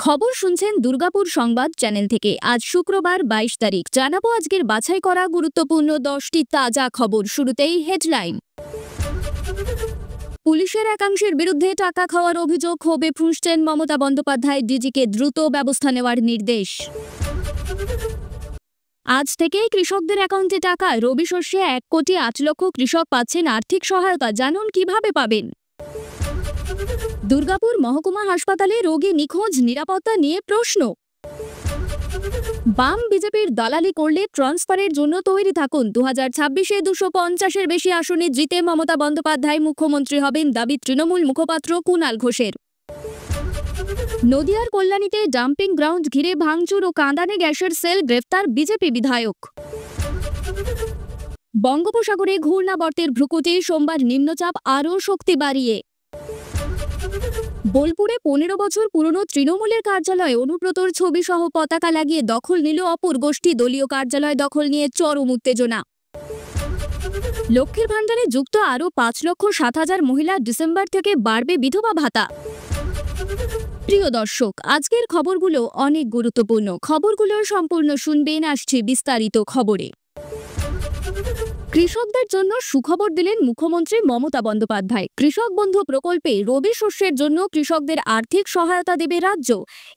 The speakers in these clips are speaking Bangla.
খবর শুনছেন দুর্গাপুর সংবাদ চ্যানেল থেকে। আজ শুক্রবার ২২ তারিখ। জানাবো আজকের বাছাই করা গুরুত্বপূর্ণ ১০টি তাজা খবর। শুরুতেই হেডলাইন। পুলিশের একাংশের বিরুদ্ধে টাকা খাওয়ার অভিযোগ, ক্ষোভে ফুঁসছেন মমতা বন্দ্যোপাধ্যায়। ডিজিকে দ্রুত ব্যবস্থা নেওয়ার নির্দেশ। আজ থেকেই কৃষকদের অ্যাকাউন্টে টাকা। রবি শস্যে ১,৮,০০,০০০ কৃষক পাচ্ছেন আর্থিক সহায়তা। জানুন কিভাবে পাবেন। দুর্গাপুর মহকুমা হাসপাতালে রোগী নিখোঁজ, নিরাপত্তা নিয়ে প্রশ্ন। বাম বিজেপির দালালি করলে ট্রান্সফারের জন্য তৈরি থাকুন। 2026-এ 250-এর বেশি আসনে জিতে মমতা বন্দ্যোপাধ্যায় মুখ্যমন্ত্রী হবেন, দাবি তৃণমূল মুখপাত্র কুণাল ঘোষের। নদিয়ার কল্যাণীতে ডাম্পিং গ্রাউন্ড ঘিরে ভাঙচুর ও কাঁদানে গ্যাসের সেল, গ্রেফতার বিজেপি বিধায়ক। বঙ্গোপসাগরে ঘূর্ণাবর্তের ভ্রুকুটি, সোমবার নিম্নচাপ আরও শক্তি বাড়িয়ে। বোলপুরে 15 বছর পুরনো তৃণমূলের কার্যালয়ে অনুব্রতর ছবি সহ পতাকা লাগিয়ে দখল নিল অপর গোষ্ঠী। দলীয় কার্যালয় দখল নিয়ে চরম উত্তেজনা। লক্ষ্মীর ভাণ্ডারে যুক্ত আরও 5,07,000 মহিলা, ডিসেম্বর থেকে বাড়বে বিধবা ভাতা। প্রিয় দর্শক, আজকের খবরগুলো অনেক গুরুত্বপূর্ণ। খবরগুলো সম্পূর্ণ শুনবেন। আসছে বিস্তারিত খবরে। কৃষকদের জন্য সুখবর দিলেন মুখ্যমন্ত্রী মমতা বন্দ্যোপাধ্যায়। কৃষক বন্ধু প্রকল্পে রবি শস্যের জন্য কৃষকদের আর্থিক সহায়তা দেবে রাজ্য।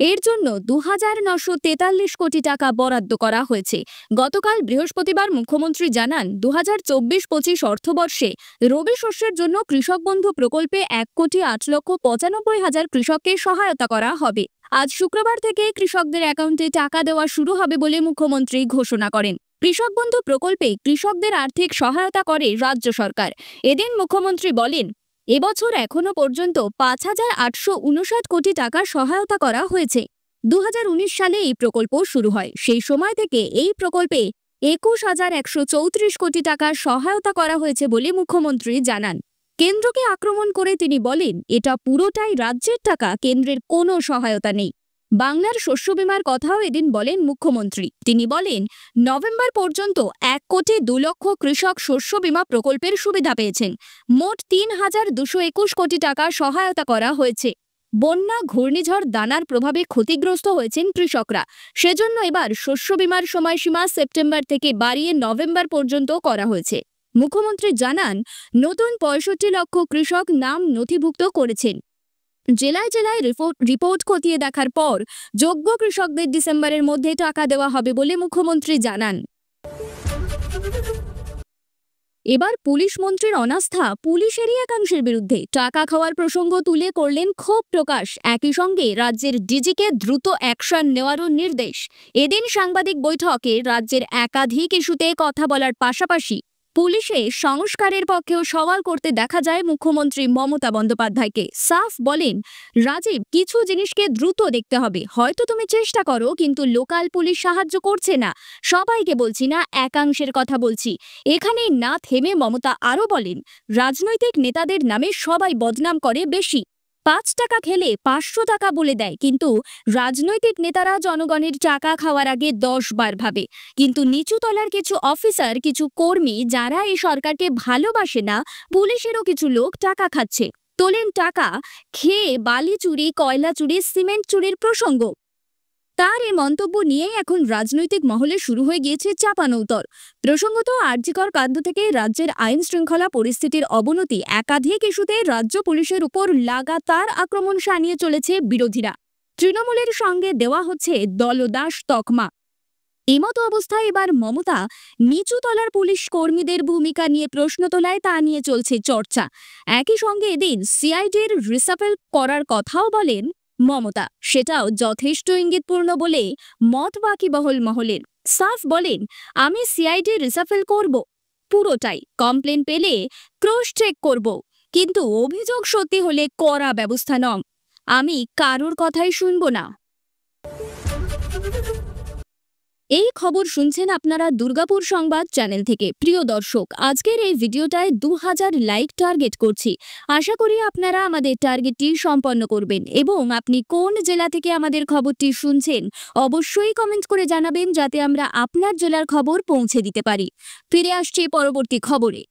এর জন্য 2,943 কোটি টাকা বরাদ্দ করা হয়েছে। গতকাল বৃহস্পতিবার মুখ্যমন্ত্রী জানান, 2024-25 অর্থবর্ষে রবি শস্যের জন্য কৃষক বন্ধু প্রকল্পে 1,08,95,000 কৃষককে সহায়তা করা হবে। আজ শুক্রবার থেকে কৃষকদের অ্যাকাউন্টে টাকা দেওয়া শুরু হবে বলে মুখ্যমন্ত্রী ঘোষণা করেন। কৃষক বন্ধু প্রকল্পে কৃষকদের আর্থিক সহায়তা করে রাজ্য সরকার। এদিন মুখ্যমন্ত্রী বলেন, এবছর এখনো পর্যন্ত 5,859 কোটি টাকা সহায়তা করা হয়েছে। 2019 সালে এই প্রকল্প শুরু হয়। সেই সময় থেকে এই প্রকল্পে 21,134 কোটি টাকা সহায়তা করা হয়েছে বলে মুখ্যমন্ত্রী জানান। কেন্দ্রকে আক্রমণ করে তিনি বলেন, এটা পুরোটাই রাজ্যের টাকা, কেন্দ্রের কোনো সহায়তা নেই। বাংলার শস্য বীমার কথাও এদিন বলেন মুখ্যমন্ত্রী। তিনি বলেন, নভেম্বর পর্যন্ত 1,02,00,000 কৃষক শস্য বীমা প্রকল্পের সুবিধা পেয়েছেন। মোট 3,221 কোটি টাকা সহায়তা করা হয়েছে। বন্যা, ঘূর্ণিঝড়, দানার প্রভাবে ক্ষতিগ্রস্ত হয়েছেন কৃষকরা। সেজন্য এবার শস্য বীমার সময়সীমা সেপ্টেম্বর থেকে বাড়িয়ে নভেম্বর পর্যন্ত করা হয়েছে। মুখ্যমন্ত্রী জানান, নতুন 65 লক্ষ কৃষক নাম নথিভুক্ত করেছেন। জেলায় জেলায় রিপোর্ট খতিয়ে দেখার পর যোগ্য কৃষকদের ডিসেম্বরের মধ্যে টাকা দেওয়া হবে বলে মুখ্যমন্ত্রী জানান। এবার পুলিশ মন্ত্রীর অনাস্থা, পুলিশেরই একাংশের বিরুদ্ধে টাকা খাওয়ার প্রসঙ্গ তুলে করলেন ক্ষোভ প্রকাশ। একই সঙ্গে রাজ্যের ডিজিকে দ্রুত অ্যাকশন নেওয়ারও নির্দেশ। এদিন সাংবাদিক বৈঠকে রাজ্যের একাধিক ইস্যুতে কথা বলার পাশাপাশি পুলিশে সংস্কারের পক্ষেও সওয়াল করতে দেখা যায় মুখ্যমন্ত্রী মমতা বন্দ্যোপাধ্যায়কে। সাফ বলেন, রাজীব, কিছু জিনিসকে দ্রুত দেখতে হবে। হয়তো তুমি চেষ্টা করো, কিন্তু লোকাল পুলিশ সাহায্য করছে না। সবাইকে বলছি না, একাংশের কথা বলছি। এখানেই না থেমে মমতা আরও বলেন, রাজনৈতিক নেতাদের নামে সবাই বদনাম করে বেশি। 5 টাকা খেলে 500 টাকা বলে দেয়, কিন্তু রাজনৈতিক নেতারা জনগণের টাকা খাওয়ার আগে 10 বার ভাবে। কিন্তু নিচু তলার কিছু অফিসার, কিছু কর্মী যারা এই সরকারকে ভালোবাসে না, পুলিশেরও কিছু লোক টাকা খাচ্ছে। তোলেন টাকা খেয়ে বালি চুরি, কয়লা চুরি, সিমেন্ট চুরির প্রসঙ্গ। তার এই মন্তব্য নিয়েই এখন রাজনৈতিক মহলে শুরু হয়ে গিয়েছে চাপানউতর। প্রসঙ্গত, আরজিকর কাণ্ড থেকে রাজ্যের আইন শৃঙ্খলা পরিস্থিতির অবনতি, একাধিক ইস্যুতে রাজ্য পুলিশের উপর লাগাতার আক্রমণ শানিয়ে চলেছে বিরোধীরা। তৃণমূলের সঙ্গে দেওয়া হচ্ছে দলদাস তকমা। এমতো অবস্থায় এবার মমতা নিচু তলার পুলিশ কর্মীদের ভূমিকা নিয়ে প্রশ্ন তোলায় তা নিয়ে চলছে চর্চা। একই সঙ্গে এদিন সিআইডির রিসাফেল করার কথাও বলেন মমতা। সেটাও যথেষ্ট ইঙ্গিতপূর্ণ বলে মত বাকিবহল মহলের। সাফ বলেন, আমি সিআইডি রিসাফেল করব, পুরোটাই। কমপ্লেন পেলে ক্রস চেক করব, কিন্তু অভিযোগ সত্যি হলে কড়া ব্যবস্থা নয়। আমি কারোর কথাই শুনব না। এই খবর শুনছেন আপনারা দুর্গাপুর সংবাদ চ্যানেল থেকে। প্রিয় দর্শক, আজকের এই ভিডিওটায় 2000 লাইক টার্গেট করছি। আশা করি আপনারা আমাদের টার্গেটটি সম্পন্ন করবেন। এবং আপনি কোন জেলা থেকে আমাদের খবরটি শুনছেন অবশ্যই কমেন্ট করে জানাবেন, যাতে আমরা আপনার জেলার খবর পৌঁছে দিতে পারি। ফিরে আসছি পরবর্তী খবরে।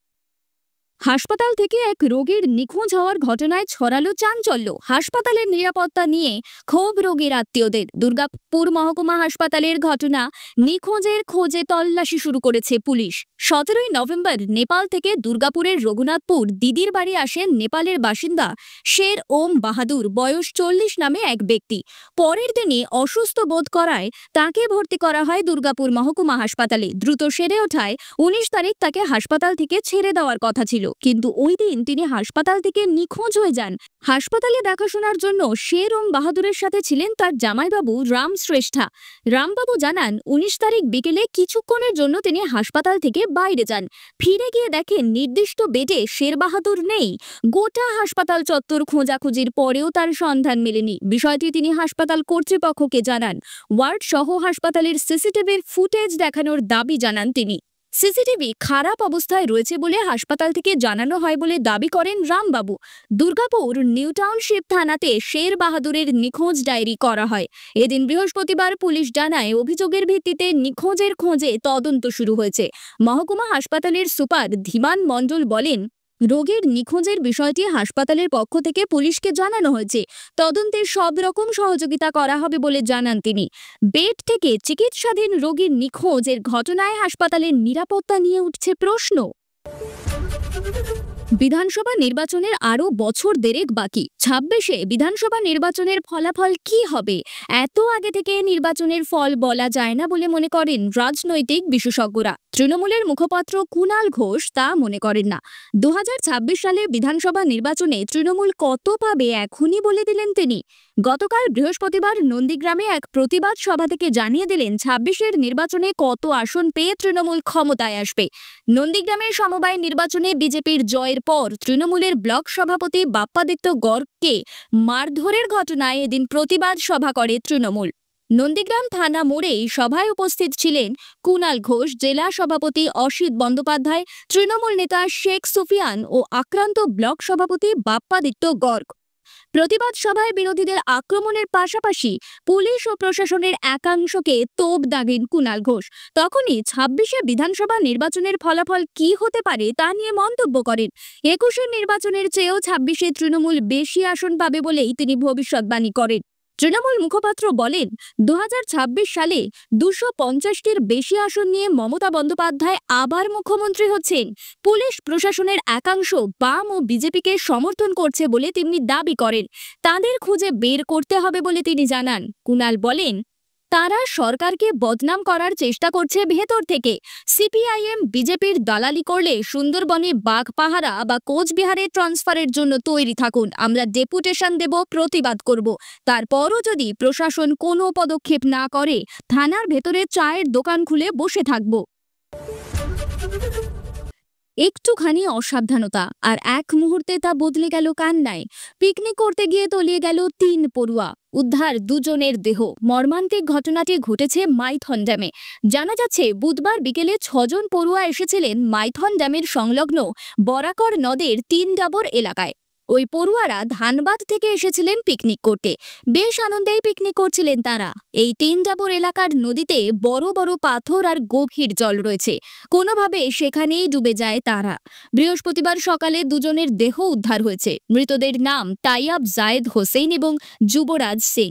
হাসপাতাল থেকে এক রোগীর নিখোঁজ হওয়ার ঘটনায় ছড়ালো চাঞ্চল্য। হাসপাতালের নিরাপত্তা নিয়ে ক্ষোভ রোগীর আত্মীয়দের। দুর্গাপুর মহকুমা হাসপাতালের ঘটনা, নিখোঁজের খোঁজে তল্লাশি শুরু করেছে পুলিশ। 17ই নভেম্বর নেপাল থেকে দুর্গাপুরের রঘুনাথপুর দিদির বাড়ি আসেন নেপালের বাসিন্দা শের ওম বাহাদুর, বয়স 40 নামে এক ব্যক্তি। পরের দিনই অসুস্থ বোধ করায় তাকে ভর্তি করা হয় দুর্গাপুর মহকুমা হাসপাতালে। দ্রুত সেরে ওঠায় 19 তারিখ তাকে হাসপাতাল থেকে ছেড়ে দেওয়ার কথা ছিল, কিন্তু ওই দিন তিনি হাসপাতাল থেকে নিখোঁজ হয়ে যান। হাসপাতালে দেখাশোনার জন্য শের ওম বাহাদুরের সাথে ছিলেন তার জামাইবাবু রাম শ্রেষ্ঠা। রামবাবু জানান, 19 তারিখ বিকেলে কিছুক্ষণের জন্য তিনি হাসপাতাল থেকে বাইরে যান। ফিরে গিয়ে দেখেন নির্দিষ্ট বেডে শের বাহাদুর নেই। গোটা হাসপাতাল চত্বর খোঁজাখুঁজির পরেও তার সন্ধান মেলেনি। বিষয়টি তিনি হাসপাতাল কর্তৃপক্ষকে জানান। ওয়ার্ড সহ হাসপাতালের সিসিটিভির ফুটেজ দেখানোর দাবি জানান তিনি। সিসিটিভি খারাপ অবস্থায় রয়েছে বলে হাসপাতাল থেকে জানানো হয় বলে দাবি করেন রামবাবু। দুর্গাপুর নিউ টাউনশিপ থানাতে শের বাহাদুরের নিখোঁজ ডায়েরি করা হয়। এদিন বৃহস্পতিবার পুলিশ জানায়, অভিযোগের ভিত্তিতে নিখোঁজের খোঁজে তদন্ত শুরু হয়েছে। মহকুমা হাসপাতালের সুপার ধীমান মণ্ডল বলেন, রোগীর নিখোঁজের বিষয়টি হাসপাতালের পক্ষ থেকে পুলিশকে জানানো হয়েছে। তদন্তের সব রকম সহযোগিতা করা হবে বলে জানান তিনি। বেড থেকে চিকিৎসাধীন রোগীর নিখোঁজের ঘটনায় হাসপাতালের নিরাপত্তা নিয়ে উঠছে প্রশ্ন। বিধানসভা নির্বাচনের আরও বছর দেড়েক বাকি। 26-এ বিধানসভা নির্বাচনের ফলাফল কি হবে, এত আগে থেকে নির্বাচনের ফল বলা যায় না বলে মনে করেন রাজনৈতিক বিশেষজ্ঞরা। তৃণমূলের মুখপাত্র কুণাল ঘোষ তা মনে করেন না। 2026 সালের বিধানসভা নির্বাচনে তৃণমূল কত পাবে এখনই বলে দিলেন তিনি। গতকাল বৃহস্পতিবার নন্দীগ্রামে এক প্রতিবাদ সভা থেকে জানিয়ে দিলেন 26-এর নির্বাচনে কত আসন পেয়ে তৃণমূল ক্ষমতায় আসবে। নন্দীগ্রামের সমবায় নির্বাচনে বিজেপির জয়ের পর তৃণমূলের ব্লক সভাপতি বাপ্পাদিত্য গর্গকে মারধরের ঘটনায় এদিন প্রতিবাদ সভা করে তৃণমূল। নন্দীগ্রাম থানা মোড়ে সভায় উপস্থিত ছিলেন কুণাল ঘোষ, জেলা সভাপতি অসিত বন্দ্যোপাধ্যায়, তৃণমূল নেতা শেখ সুফিয়ান ও আক্রান্ত ব্লক সভাপতি বাপ্পাদিত্য গর্গ। প্রতিবাদ সভায় বিরোধীদের আক্রমণের পাশাপাশি পুলিশ ও প্রশাসনের একাংশকে তোপ দাগেন কুণাল ঘোষ। তখনই 26-এ বিধানসভা নির্বাচনের ফলাফল কি হতে পারে তা নিয়ে মন্তব্য করেন। 21-এর নির্বাচনের চেয়েও 26-এ তৃণমূল বেশি আসন পাবে বলেই তিনি ভবিষ্যৎবাণী করেন। তৃণমূল মুখপাত্র বলেন, 2026 সালে 250-টির বেশি আসন নিয়ে মমতা বন্দ্যোপাধ্যায় আবার মুখ্যমন্ত্রী হচ্ছেন। পুলিশ প্রশাসনের একাংশ বাম ও বিজেপিকে সমর্থন করছে বলে তিনি দাবি করেন। তাদের খুঁজে বের করতে হবে বলে তিনি জানান। কুণাল বলেন, তারা সরকারকে বদনাম করার চেষ্টা করছে ভেতর থেকে। সিপিআইএম বিজেপির দালালি করলে সুন্দরবনে বাঘ পাহারা বা কোচবিহারে ট্রান্সফারের জন্য তৈরি থাকুন। আমরা ডেপুটেশন দেব, প্রতিবাদ করব। তারপরও যদি প্রশাসন কোনো পদক্ষেপ না করে, থানার ভেতরে চায়ের দোকান খুলে বসে থাকব। একটুখানি অসাবধানতা আর এক মুহূর্তে তা বদলে গেল কান্নায়। পিকনিক করতে গিয়ে তলিয়ে গেল 3 পড়ুয়া, উদ্ধার 2 জনের দেহ। মর্মান্তিক ঘটনাটি ঘটেছে মাইথন ড্যামে। জানা যাচ্ছে, বুধবার বিকেলে 6 জন পড়ুয়া এসেছিলেন মাইথন ড্যামের সংলগ্ন বরাকর নদের 3 ডাবর এলাকায়। ওই পড়ুয়ারা ধানবাদ থেকে এসেছিলেন পিকনিক করতে। বেশ আনন্দেই পিকনিক করছিলেন তারা। এই 3 ডাবর এলাকার নদীতে বড় বড় পাথর আর গভীর জল রয়েছে। কোনোভাবে সেখানেই ডুবে যায় তারা। বৃহস্পতিবার সকালে 2 জনের দেহ উদ্ধার হয়েছে। মৃতদের নাম তাইয়াব জায়েদ হোসেন এবং যুবরাজ সিং।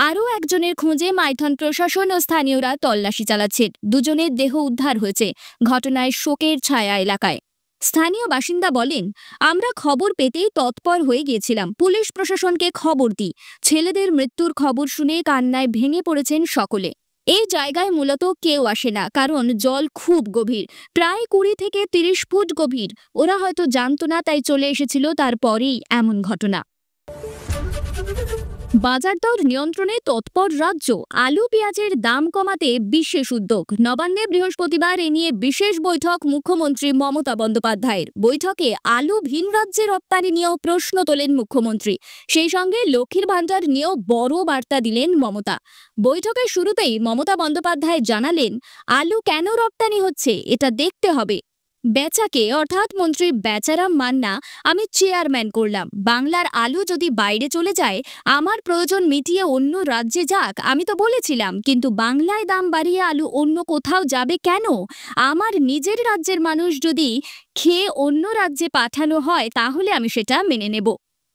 আরও একজনের খোঁজে মাইথন প্রশাসন ও স্থানীয়রা তল্লাশি চালাচ্ছেন। 2 জনের দেহ উদ্ধার হয়েছে। ঘটনায় শোকের ছায়া এলাকায়। স্থানীয় বাসিন্দা বলেন, আমরা খবর পেতেই তৎপর হয়ে গিয়েছিলাম। পুলিশ প্রশাসনকে খবর দিই। ছেলেদের মৃত্যুর খবর শুনে কান্নায় ভেঙে পড়েছেন সকলে। এই জায়গায় মূলত কেউ আসে না, কারণ জল খুব গভীর, প্রায় 20 থেকে 30 ফুট গভীর। ওরা হয়তো জানতো না, তাই চলে এসেছিল। তারপরেই এমন ঘটনা। বাজার দর নিয়ন্ত্রণে তৎপর রাজ্য। আলু পেঁয়াজের দাম কমাতে বিশেষ উদ্যোগ। নবান্নে বৃহস্পতিবার এ নিয়ে বিশেষ বৈঠক মুখ্যমন্ত্রী মমতা বন্দ্যোপাধ্যায়ের। বৈঠকে আলু ভিন রাজ্যে রপ্তানি নিয়েও প্রশ্ন তোলেন মুখ্যমন্ত্রী। সেই সঙ্গে লক্ষ্মীর ভাণ্ডার নিয়েও বড় বার্তা দিলেন মমতা। বৈঠকের শুরুতেই মমতা বন্দ্যোপাধ্যায় জানালেন, আলু কেন রপ্তানি হচ্ছে এটা দেখতে হবে। বেচাকে অর্থাৎ মন্ত্রী বেচারাম মান্না আমি চেয়ারম্যান করলাম। বাংলার আলু যদি বাইরে চলে যায়, আমার প্রয়োজন মিটিয়ে অন্য রাজ্যে যাক, আমি তো বলেছিলাম। কিন্তু বাংলায় দাম বাড়িয়ে আলু অন্য কোথাও যাবে কেন? আমার নিজের রাজ্যের মানুষ যদি খেয়ে অন্য রাজ্যে পাঠানো হয় তাহলে আমি সেটা মেনে নেব।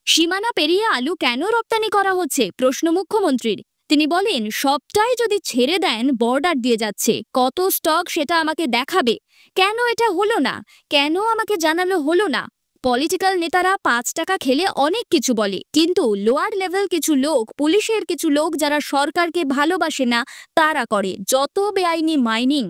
সীমানা পেরিয়ে আলু কেন রপ্তানি করা হচ্ছে, প্রশ্ন মুখ্যমন্ত্রীর। তিনি বলেন, সবটাই যদি ছেড়ে দেন, বর্ডার দিয়ে যাচ্ছে, কত স্টক সেটা আমাকে দেখাবে। কেন এটা হলো না? কেন আমাকে জানালো হলো না? পলিটিক্যাল নেতারা ৫ টাকা খেলে অনেক কিছু বলে, কিন্তু লোয়ার লেভেল কিছু লোক, পুলিশের কিছু লোক যারা সরকারকে ভালোবাসে না, তারা করে। যত বেআইনি মাইনিং,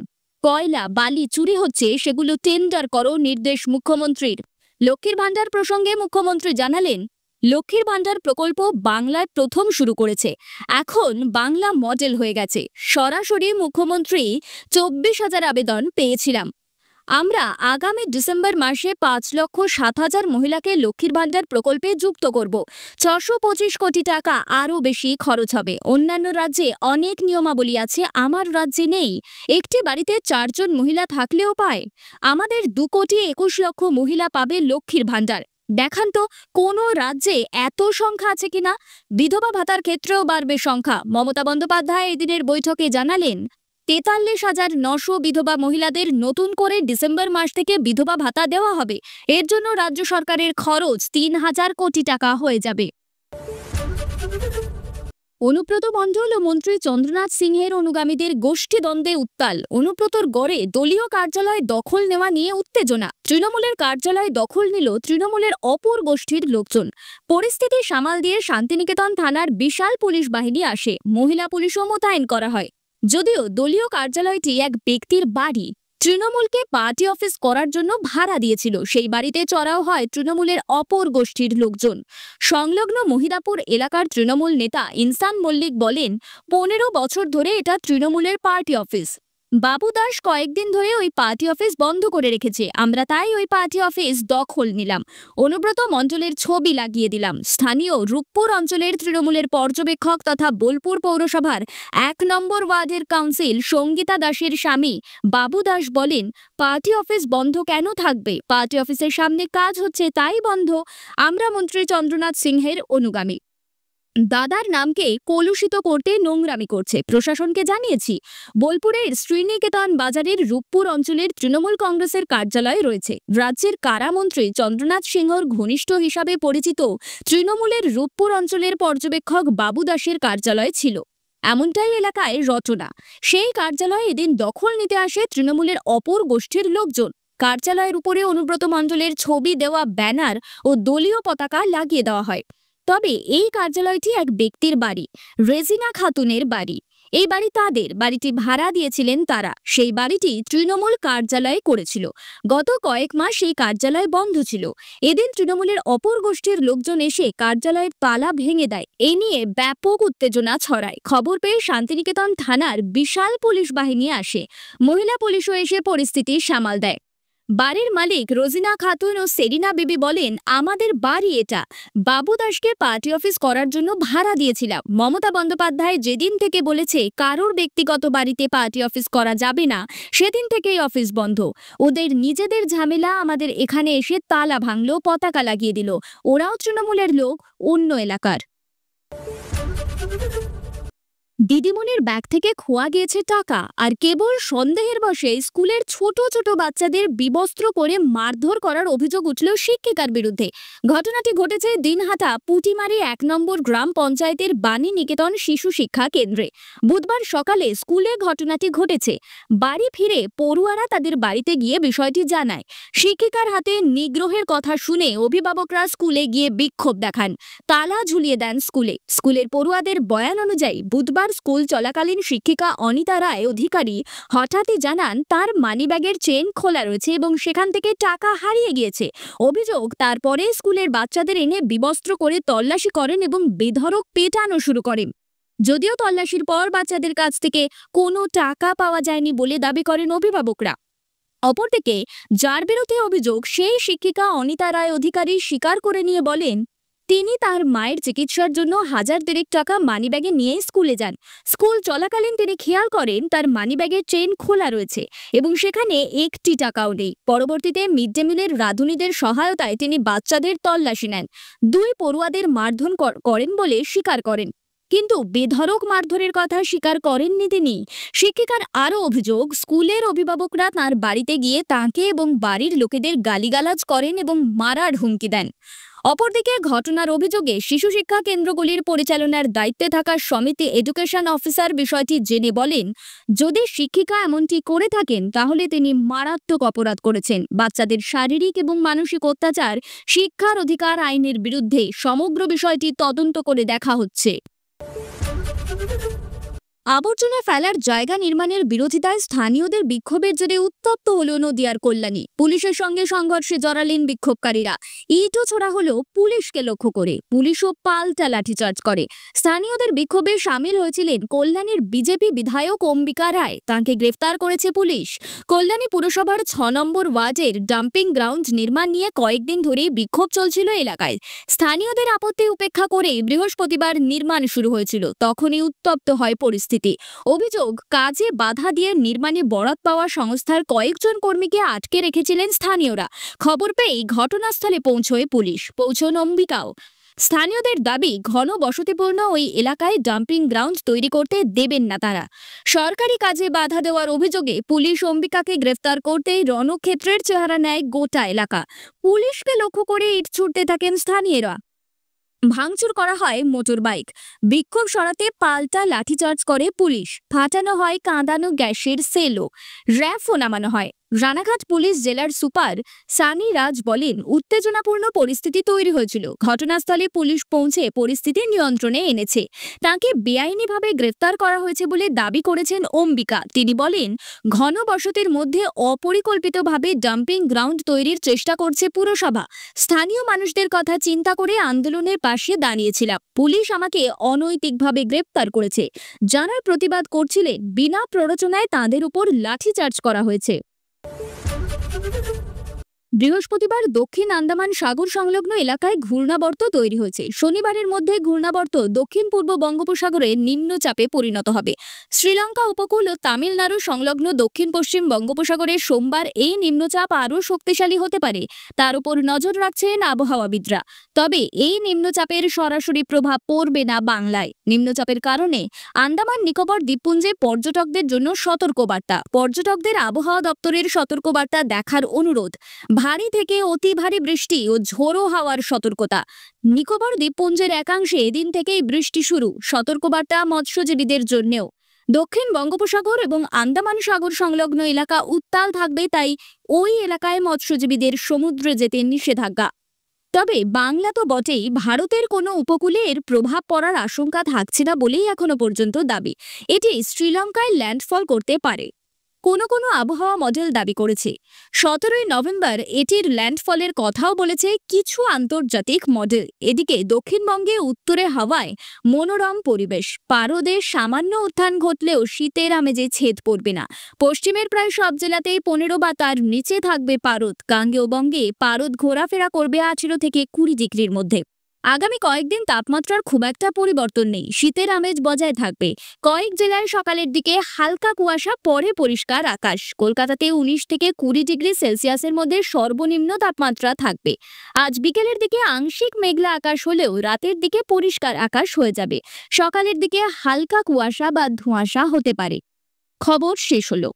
কয়লা, বালি চুরি হচ্ছে সেগুলো টেন্ডার করো, নির্দেশ মুখ্যমন্ত্রীর। লক্ষ্মীর ভান্ডার প্রসঙ্গে মুখ্যমন্ত্রী জানালেন, লক্ষ্মীর ভান্ডার প্রকল্প বাংলায় প্রথম শুরু করেছে, এখন বাংলা মডেল হয়ে গেছে। সরাসরি মুখ্যমন্ত্রী ২৪,০০০ আবেদন পেয়েছিলাম। আমরা আগামী ডিসেম্বর মাসে ৫,৭০,০০০ মহিলাকে লক্ষ্মীর ভান্ডার প্রকল্পে যুক্ত করব। ৬২৫ কোটি টাকা আরও বেশি খরচ হবে। অন্যান্য রাজ্যে অনেক নিয়মাবলী আছে, আমার রাজ্যে নেই। একটি বাড়িতে ৪ জন মহিলা থাকলেও পায়। আমাদের ২,২১,০০,০০০ মহিলা পাবে লক্ষ্মীর ভান্ডার। দেখান তো কোনো রাজ্যে এত সংখ্যা আছে কিনা। বিধবা ভাতার ক্ষেত্রেও বাড়বে সংখ্যা। মমতা বন্দ্যোপাধ্যায় এদিনের বৈঠকে জানালেন, ৪৩,৯০০ বিধবা মহিলাদের নতুন করে ডিসেম্বর মাস থেকে বিধবা ভাতা দেওয়া হবে। এর জন্য রাজ্য সরকারের খরচ ৩,০০০ কোটি টাকা হয়ে যাবে। অনুব্রত মণ্ডল ও মন্ত্রী চন্দ্রনাথ সিংহের অনুগামীদের গোষ্ঠীদ্বন্দ্বে উত্তাল। অনুব্রতর গড়ে দলীয় কার্যালয় দখল নেওয়া নিয়ে উত্তেজনা। তৃণমূলের কার্যালয় দখল নিল তৃণমূলের অপর গোষ্ঠীর লোকজন। পরিস্থিতি সামাল দিয়ে শান্তিনিকেতন থানার বিশাল পুলিশ বাহিনী আসে, মহিলা পুলিশও মোতায়েন করা হয়। যদিও দলীয় কার্যালয়টি এক ব্যক্তির বাড়ি, তৃণমূলকে পার্টি অফিস করার জন্য ভাড়া দিয়েছিল, সেই বাড়িতে চড়াও হয় তৃণমূলের অপর গোষ্ঠীর লোকজন। সংলগ্ন মহিদাপুর এলাকার তৃণমূল নেতা ইনসান মল্লিক বলেন, ১৫ বছর ধরে এটা তৃণমূলের পার্টি অফিস। বাবু দাস কয়েকদিন ধরে ওই পার্টি অফিস বন্ধ করে রেখেছে, আমরা তাই ওই পার্টি অফিস দখল নিলাম। অনুব্রত মণ্ডলের ছবি লাগিয়ে দিলাম। স্থানীয় রূপপুর অঞ্চলের তৃণমূলের পর্যবেক্ষক তথা বোলপুর পৌরসভার ১ নম্বর ওয়ার্ডের কাউন্সিল সঙ্গীতা দাসের স্বামী বাবু দাস বলেন, পার্টি অফিস বন্ধ কেন থাকবে? পার্টি অফিসের সামনে কাজ হচ্ছে তাই বন্ধ। আমরা মন্ত্রী চন্দ্রনাথ সিংহের অনুগামী। দাদার নামকে কলুষিত করতে নোংরামি করছে, প্রশাসনকে জানিয়েছি। বোলপুরের শ্রীনিকেতন বাজারের রূপপুর অঞ্চলের তৃণমূল কংগ্রেসের কার্যালয় রয়েছে। রাজ্যের কারামন্ত্রী চন্দ্রনাথ সিংহর ঘনিষ্ঠ হিসাবে পরিচিত তৃণমূলের রূপপুর অঞ্চলের পর্যবেক্ষক বাবু দাসের কার্যালয় ছিল, এমনটাই এলাকায় রচনা। সেই কার্যালয়ে এদিন দখল নিতে আসে তৃণমূলের অপর গোষ্ঠীর লোকজন। কার্যালয়ের উপরে অনুব্রত মণ্ডলের ছবি দেওয়া ব্যানার ও দলীয় পতাকা লাগিয়ে দেওয়া হয়। তবে এই কার্যালয়টি এক ব্যক্তির বাড়ি, রেজিনা খাতুনের বাড়ি। এই বাড়ি তাদের, বাড়িটি ভাড়া দিয়েছিলেন তারা। সেই বাড়িটি তৃণমূল কার্যালয় করেছিল। গত কয়েক মাস সেই কার্যালয় বন্ধ ছিল। এদিন তৃণমূলের অপর গোষ্ঠীর লোকজন এসে কার্যালয়ের তালা ভেঙে দেয়। এই নিয়ে ব্যাপক উত্তেজনা ছড়ায়। খবর পেয়ে শান্তিনিকেতন থানার বিশাল পুলিশ বাহিনী আসে, মহিলা পুলিশও এসে পরিস্থিতি সামাল দেয়। বাড়ির মালিক রোজিনা খাতুন ও সেরিনা বিবি বলেন, আমাদের বাড়ি এটা, বাবু দাসকে পার্টি অফিস করার জন্য ভাড়া দিয়েছিলাম। মমতা বন্দ্যোপাধ্যায় যেদিন থেকে বলেছে কারোর ব্যক্তিগত বাড়িতে পার্টি অফিস করা যাবে না, সেদিন থেকেই অফিস বন্ধ। ওদের নিজেদের ঝামেলা, আমাদের এখানে এসে তালা ভাঙলো, পতাকা লাগিয়ে দিল। ওরাও তৃণমূলের লোক, অন্য এলাকার। দিদিমণির ব্যাগ থেকে খোয়া গিয়েছে টাকা, আর কেবল সন্দেহের বশে স্কুলের ছোট ছোট বাচ্চাদের বিবস্ত্র করে মারধর করার অভিযোগ উঠল শিক্ষিকার বিরুদ্ধে। ঘটনাটি ঘটেছে দিনহাটা পুটিমারি ১ নম্বর গ্রাম পঞ্চায়েতের বাণী নিকেতন শিশু শিক্ষা কেন্দ্রে। বুধবার সকালে স্কুলে ঘটনাটি ঘটেছে। বাড়ি ফিরে পড়ুয়ারা তাদের বাড়িতে গিয়ে বিষয়টি জানায়। শিক্ষিকার হাতে নিগ্রহের কথা শুনে অভিভাবকরা স্কুলে গিয়ে বিক্ষোভ দেখান, তালা ঝুলিয়ে দেন স্কুলে। স্কুলের পড়ুয়াদের বয়ান অনুযায়ী বুধবার স্কুল চলাকালীন শিক্ষিকা অনিতা রায় অধিকারী হঠাৎই জানান তার মানিব্যাগের চেন খোলা রয়েছে এবং সেখান থেকে টাকা হারিয়ে গিয়েছে। অভিযোগ, তারপরে স্কুলের বাচ্চাদের এনে বিবস্ত্র করে তল্লাশি করেন এবং বেধড়ক পেটানো শুরু করেন। যদিও তল্লাশির পর বাচ্চাদের কাছ থেকে কোনো টাকা পাওয়া যায়নি বলে দাবি করেন অভিভাবকরা। অপরদিকে যার বিরুদ্ধে অভিযোগ, সেই শিক্ষিকা অনিতা রায় অধিকারী স্বীকার করে নিয়ে বলেন, তিনি তার মায়ের চিকিৎসার জন্য 1000 টাকা মানিব্যাগে নিয়ে স্কুলে যান। স্কুল চলাকালীন তিনি খেয়াল করেন তার মানিব্যাগের চেন খোলা রয়েছে এবং সেখানে 1টি টাকাও নেই। পরবর্তীতে মিড ডে মিলের রাঁধুনিদের সহায়তায় তিনি বাচ্চাদের তল্লাশি নেন। 2 পড়ুয়াদের মারধর করেন বলে স্বীকার করেন, কিন্তু বেধড়ক মারধরের কথা স্বীকার করেননি তিনি। শিক্ষিকার আরও অভিযোগ, স্কুলের অভিভাবকরা তাঁর বাড়িতে গিয়ে তাঁকে এবং বাড়ির লোকেদের গালিগালাজ করেন এবং মারার হুমকি দেন। অপরদিকে ঘটনার অভিযোগে শিশু শিক্ষা কেন্দ্রগুলির পরিচালনার দায়িত্বে থাকা সমিতি এডুকেশন অফিসার বিষয়টি জেনে বলেন, যদি শিক্ষিকা এমনটি করে থাকেন তাহলে তিনি মারাত্মক অপরাধ করেছেন। বাচ্চাদের শারীরিক এবং মানসিক অত্যাচার শিক্ষার অধিকার আইনের বিরুদ্ধে সমগ্র বিষয়টি তদন্ত করে দেখা হচ্ছে। আবর্জনা ফেলার জায়গা নির্মাণের বিরোধিতায় স্থানীয়দের বিক্ষোভের জেরে উত্তপ্ত হল নদিয়ার কল্যাণী। পুলিশের সঙ্গে সংঘর্ষে জড়ালেন বিক্ষোভকারীরা। ইটও ছোড়া হলো পুলিশকে লক্ষ্য করে। পুলিশও পাল্টা লাঠিচার্জ করে। স্থানীয়দের বিক্ষোভে সামিল হয়েছিলেন কল্যাণীর বিজেপি বিধায়ক অম্বিকা রায়। তাঁকে গ্রেফতার করেছে পুলিশ। কল্যাণী পুরসভার 6 নম্বর ওয়ার্ডের ডাম্পিং গ্রাউন্ড নির্মাণ নিয়ে কয়েকদিন ধরেই বিক্ষোভ চলছিল এলাকায়। স্থানীয়দের আপত্তি উপেক্ষা করে বৃহস্পতিবার নির্মাণ শুরু হয়েছিল। তখনই উত্তপ্ত হয় পরিস্থিতি। অভিযোগ, কাজে বাধা দিয়ে নির্মাণে বরাত পাওয়া সংস্থার কয়েকজন কর্মীকে আটকে রেখেছিলেন স্থানীয়রা। খবর পেয়েই ঘটনাস্থলে পৌঁছয় পুলিশ, পৌঁছন অম্বিকাও। স্থানীয়দের দাবি, ঘন বসতিপূর্ণ ওই এলাকায় ডাম্পিং গ্রাউন্ড তৈরি করতে দেবেন না তারা। সরকারি কাজে বাধা দেওয়ার অভিযোগে পুলিশ অম্বিকাকে গ্রেফতার করতেই রণক্ষেত্রের চেহারা নেয় গোটা এলাকা। পুলিশকে লক্ষ্য করে ইট ছুড়তে থাকেন স্থানীয়রা। ভাঙচুর করা হয় মোটর বাইক। বিক্ষোভ সরাতে পাল্টা লাঠিচার্জ করে পুলিশ। ফাটানো হয় কাঁদানো গ্যাসের সেলও। র্যাফও নামানো হয়। রানাঘাট পুলিশ জেলার সুপার সানি রাজ বলেন, উত্তেজনাপূর্ণ পরিস্থিতি তৈরি হয়েছিল। ঘটনাস্থলে পুলিশ পৌঁছে পরিস্থিতি নিয়ন্ত্রণে এনেছে। তাকে বেআইনিভাবে গ্রেফতার করা হয়েছে বলে দাবি করেছেন অম্বিকা। তিনি বলেন, ঘন বসতির মধ্যে অপরিকল্পিতভাবে ডাম্পিং গ্রাউন্ড তৈরির চেষ্টা করছে পুরসভা। স্থানীয় মানুষদের কথা চিন্তা করে আন্দোলনের পাশে দাঁড়িয়েছিলাম। পুলিশ আমাকে অনৈতিকভাবে গ্রেফতার করেছে। যারা প্রতিবাদ করছিলেন, বিনা প্ররোচনায় তাঁদের উপর লাঠিচার্জ করা হয়েছে। বৃহস্পতিবার দক্ষিণ আন্দামান সাগর সংলগ্ন এলাকায় ঘূর্ণাবর্ত তৈরি হয়েছে। শনিবারের মধ্যে ঘূর্ণাবর্ত দক্ষিণ পূর্ব বঙ্গোপসাগরে নিম্নচাপে পরিণত হবে। শ্রীলঙ্কা উপকূল ও তামিলনাড়ু সংলগ্ন দক্ষিণ পশ্চিম বঙ্গোপসাগরে সোমবার এই নিম্নচাপ আরও শক্তিশালী হতে পারে, তার উপর নজর রাখছেন আবহাওয়াবিদরা। তবে এই নিম্নচাপের সরাসরি প্রভাব পড়বে না বাংলায়। নিম্নচাপের কারণে আন্দামান নিকোবর দ্বীপপুঞ্জে পর্যটকদের জন্য সতর্কবার্তা। পর্যটকদের আবহাওয়া দপ্তরের সতর্কবার্তা দেখার অনুরোধ। ভারী থেকে অতি ভারী বৃষ্টি ও ঝোড়ো হাওয়ার সতর্কতা। নিকোবর দ্বীপপুঞ্জের একাংশে এদিন থেকেই বৃষ্টি শুরু। সতর্কবার্তা মৎস্যজীবীদের জন্যেও। দক্ষিণ বঙ্গোপসাগর এবং আন্দামান সাগর সংলগ্ন এলাকা উত্তাল থাকবে, তাই ওই এলাকায় মৎস্যজীবীদের সমুদ্রে যেতে নিষেধাজ্ঞা। তবে বাংলা তো বটেই, ভারতের কোনো উপকূলে এর প্রভাব পড়ার আশঙ্কা থাকছে না বলেই এখনো পর্যন্ত দাবি। এটি শ্রীলঙ্কায় ল্যান্ডফল করতে পারে। কোনো কোনো আবহাওয়া মডেল দাবি করেছে 17ই নভেম্বর এটির ল্যান্ডফলের কথাও বলেছে কিছু আন্তর্জাতিক মডেল। এদিকে দক্ষিণবঙ্গে উত্তরে হাওয়ায় মনোরম পরিবেশ। পারদে সামান্য উত্থান ঘটলেও শীতের আমেজে ছেদ পড়বে না। পশ্চিমের প্রায় সব জেলাতেই 15 বা তার নিচে থাকবে পারদ। গাঙ্গেয়বঙ্গে পারদ ঘোরাফেরা করবে 18 থেকে 20 ডিগ্রির মধ্যে। আগামী কয়েকদিন তাপমাত্রার খুব একটা পরিবর্তন নেই। শীতের আমেজ বজায় থাকবে। কয়েক জেলায় সকালের দিকে হালকা কুয়াশা, পরে পরিষ্কার আকাশ। কলকাতাতে 19 থেকে 20 ডিগ্রি সেলসিয়াসের মধ্যে সর্বনিম্ন তাপমাত্রা থাকবে। আজ বিকেলের দিকে আংশিক মেঘলা আকাশ হলেও রাতের দিকে পরিষ্কার আকাশ হয়ে যাবে। সকালের দিকে হালকা কুয়াশা বা ধোঁয়াশা হতে পারে। খবর শেষ হলো।